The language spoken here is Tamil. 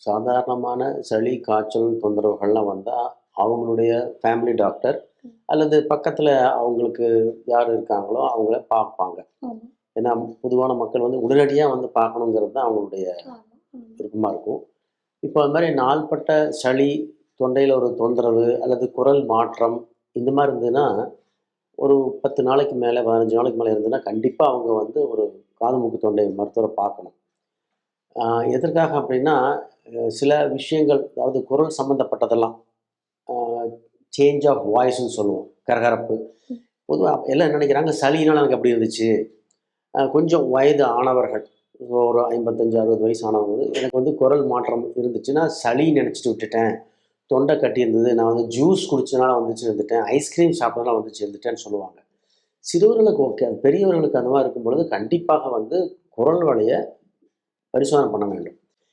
சாதாரணமான சளி, காய்ச்சல் தொந்தரவுகள்லாம் வந்தா, அவங்களுடைய ஃபேமிலி டாக்டர் அல்லது பக்கத்துல அவங்களுக்கு யார் இருக்காங்களோ அவங்கள பார்ப்பாங்க. ஆமா. ஏன்னா, பொதுவான மக்கள் வந்து உடனடியா வந்து பார்க்கணுங்கிறது தான் அவங்களுடைய ஆமா. ம். விருப்பமா இருக்கும். இப்போ அது மாரி நாள்பட்ட சளி, தொண்டையில ஒரு தொந்தரவு அல்லது குரல் மாற்றம் இந்த மாரி இருந்ததுன்னா, ஒரு 10 நாளைக்கு மேல, 15 நாளைக்கு மேல இருந்ததுன்னா, கண்டிப்பா அவங்க வந்து ஒரு காது, மூக்கு, தொண்டை மருத்துவர பார்க்கணும். ஆ எதற்காக அப்படின்னா, சில விஷயங்கள் அதாவது குரல் சம்மந்தப்பட்டதெல்லாம், ஆ சேஞ்ச் ஆஃப் வாய்ஸ்ன்னு சொல்லுவோம். கரகரப்பு. ம். பொதுவா எல்லாம் என்ன நெனைக்கிறாங்க, சளினால எனக்கு அப்படி இருந்துச்சு. கொஞ்சம் வயது ஆனவர்கள், ஒரு 55, 60 வயசு ஆனவங்க வந்து, எனக்கு வந்து குரல் மாற்றம் இருந்துச்சுன்னா, சளி நெனச்சுட்டு விட்டுட்டேன். தொண்டை கட்டியிருந்தது. நான் வந்து ஜூஸ் குடிச்சனால வந்துச்சு இருந்துட்டேன். ஐஸ்கிரீம் சாப்பிட்டதுனால வந்துச்சு இருந்துட்டேன்னு சொல்லுவாங்க. சிறுவர்களுக்கு ஓகே. அது பெரியவர்களுக்கு அந்த மாரி இருக்கும் பொழுது, கண்டிப்பாக வந்து குரல் வளைய பரிசோதனை பண்ண வேண்டும்.